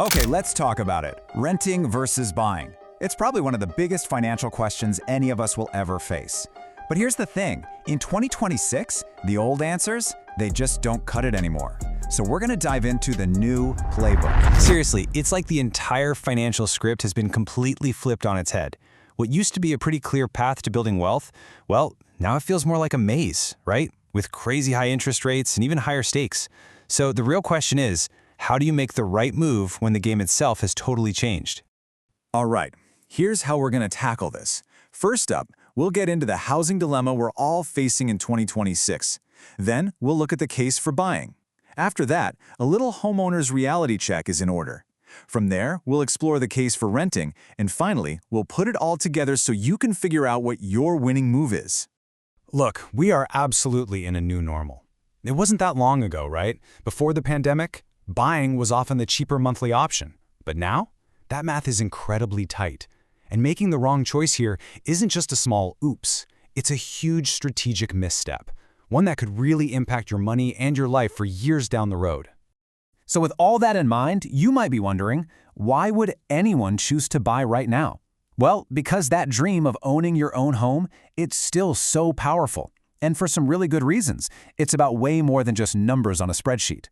Okay, let's talk about it. Renting versus buying. It's probably one of the biggest financial questions any of us will ever face. But here's the thing, in 2026, the old answers, they just don't cut it anymore. So we're gonna dive into the new playbook. Seriously, it's like the entire financial script has been completely flipped on its head. What used to be a pretty clear path to building wealth, well, now it feels more like a maze, right? With crazy high interest rates and even higher stakes. So the real question is, how do you make the right move when the game itself has totally changed? All right, here's how we're gonna tackle this. First up, we'll get into the housing dilemma we're all facing in 2026. Then, we'll look at the case for buying. After that, a little homeowner's reality check is in order. From there, we'll explore the case for renting, and finally, we'll put it all together so you can figure out what your winning move is. Look, we are absolutely in a new normal. It wasn't that long ago, right? Before the pandemic, buying was often the cheaper monthly option. But now, that math is incredibly tight. And making the wrong choice here isn't just a small oops. It's a huge strategic misstep, one that could really impact your money and your life for years down the road. So with all that in mind, you might be wondering, why would anyone choose to buy right now? Well, because that dream of owning your own home, it's still so powerful. And for some really good reasons. It's about way more than just numbers on a spreadsheet.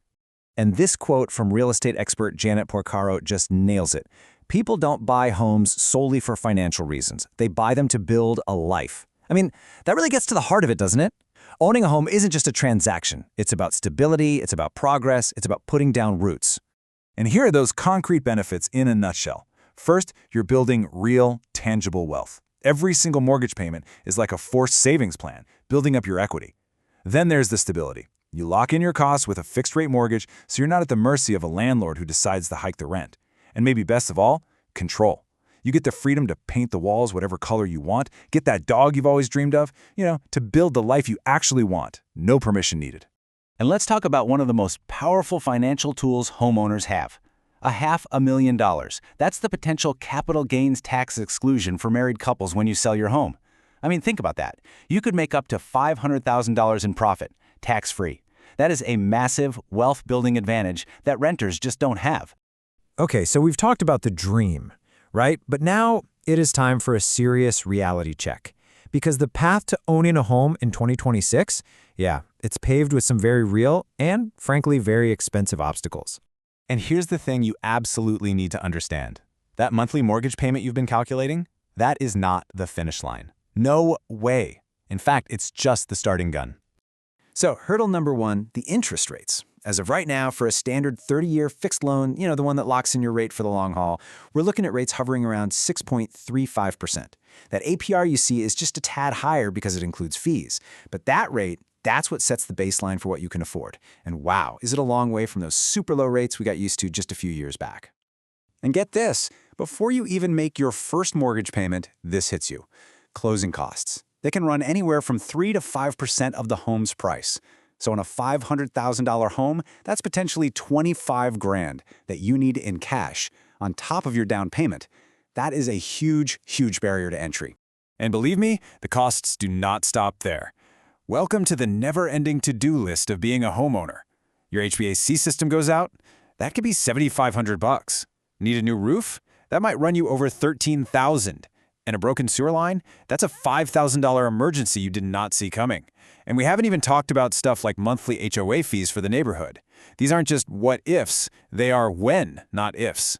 And this quote from real estate expert Janet Porcaro just nails it. People don't buy homes solely for financial reasons. They buy them to build a life. I mean, that really gets to the heart of it, doesn't it? Owning a home isn't just a transaction. It's about stability, it's about progress, it's about putting down roots. And here are those concrete benefits in a nutshell. First, you're building real, tangible wealth. Every single mortgage payment is like a forced savings plan, building up your equity. Then there's the stability. You lock in your costs with a fixed-rate mortgage, so you're not at the mercy of a landlord who decides to hike the rent. And maybe best of all, control. You get the freedom to paint the walls whatever color you want, get that dog you've always dreamed of, to build the life you actually want. No permission needed. And let's talk about one of the most powerful financial tools homeowners have. $500,000. That's the potential capital gains tax exclusion for married couples when you sell your home. I mean, think about that. You could make up to $500,000 in profit, tax-free. That is a massive wealth-building advantage that renters just don't have. Okay, so we've talked about the dream, right? But now it is time for a serious reality check. Because the path to owning a home in 2026, it's paved with some very real and, frankly, very expensive obstacles. And here's the thing you absolutely need to understand. That monthly mortgage payment you've been calculating, that is not the finish line. No way. In fact, it's just the starting gun. So, hurdle number one, the interest rates. As of right now, for a standard 30-year fixed loan, the one that locks in your rate for the long haul, we're looking at rates hovering around 6.35%. That APR you see is just a tad higher because it includes fees. But that rate, that's what sets the baseline for what you can afford. And wow, is it a long way from those super low rates we got used to just a few years back. And get this, before you even make your first mortgage payment, this hits you. Closing costs. They can run anywhere from 3 to 5% of the home's price. So on a $500,000 home, that's potentially $25,000 that you need in cash on top of your down payment. That is a huge, huge barrier to entry. And believe me, the costs do not stop there. Welcome to the never-ending to-do list of being a homeowner. Your HVAC system goes out? That could be $7,500. Need a new roof? That might run you over $13,000. And a broken sewer line? That's a $5,000 emergency you did not see coming. And we haven't even talked about stuff like monthly HOA fees for the neighborhood. These aren't just what-ifs, they are when, not ifs.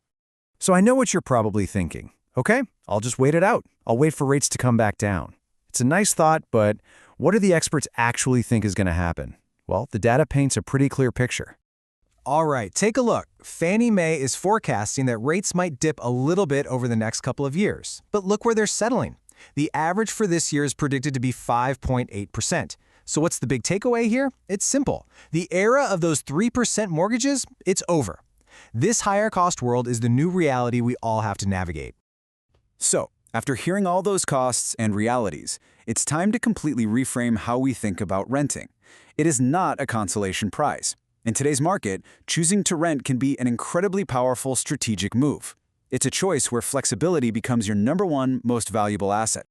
So I know what you're probably thinking. Okay, I'll just wait it out. I'll wait for rates to come back down. It's a nice thought, but what do the experts actually think is going to happen? Well, the data paints a pretty clear picture. All right, take a look. Fannie Mae is forecasting that rates might dip a little bit over the next couple of years. But look where they're settling. The average for this year is predicted to be 5.8%. So what's the big takeaway here? It's simple. The era of those 3% mortgages, it's over. This higher cost world is the new reality we all have to navigate. So, after hearing all those costs and realities, it's time to completely reframe how we think about renting. It is not a consolation prize. In today's market, choosing to rent can be an incredibly powerful strategic move. It's a choice where flexibility becomes your number one most valuable asset.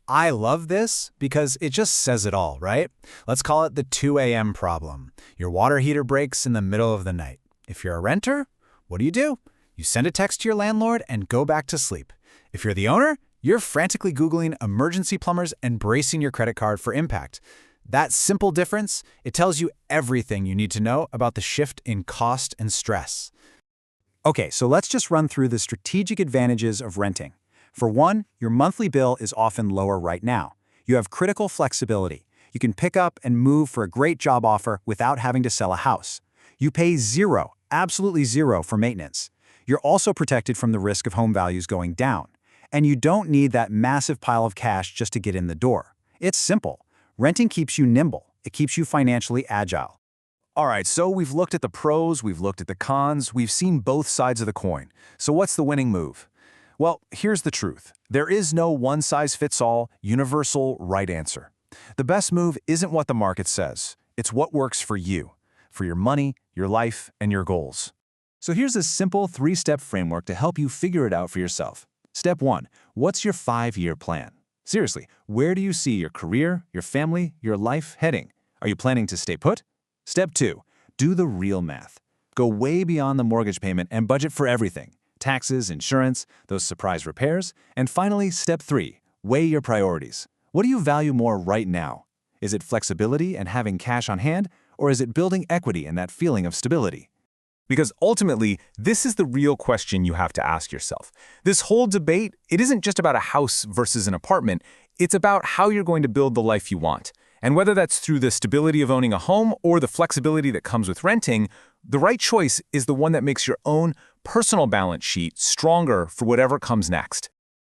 I love this because it just says it all, right? Let's call it the 2 a.m. problem. Your water heater breaks in the middle of the night. If you're a renter, what do? You send a text to your landlord and go back to sleep. If you're the owner, you're frantically Googling emergency plumbers and bracing your credit card for impact. That simple difference, it tells you everything you need to know about the shift in cost and stress. Okay, so let's just run through the strategic advantages of renting. For one, your monthly bill is often lower right now. You have critical flexibility. You can pick up and move for a great job offer without having to sell a house. You pay zero, absolutely zero, for maintenance. You're also protected from the risk of home values going down. And you don't need that massive pile of cash just to get in the door. It's simple. Renting keeps you nimble. It keeps you financially agile. All right, so we've looked at the pros, we've looked at the cons, we've seen both sides of the coin. So what's the winning move? Well, here's the truth. There is no one-size-fits-all, universal right answer. The best move isn't what the market says. It's what works for you, for your money, your life, and your goals. So here's a simple 3-step framework to help you figure it out for yourself. Step 1. What's your 5-year plan? Seriously, where do you see your career, your family, your life heading? Are you planning to stay put? Step 2. Do the real math. Go way beyond the mortgage payment and budget for everything. Taxes, insurance, those surprise repairs. And finally, step 3. Weigh your priorities. What do you value more right now? Is it flexibility and having cash on hand, or is it building equity and that feeling of stability? Because ultimately, this is the real question you have to ask yourself. This whole debate, it isn't just about a house versus an apartment. It's about how you're going to build the life you want. And whether that's through the stability of owning a home or the flexibility that comes with renting, the right choice is the one that makes your own personal balance sheet stronger for whatever comes next.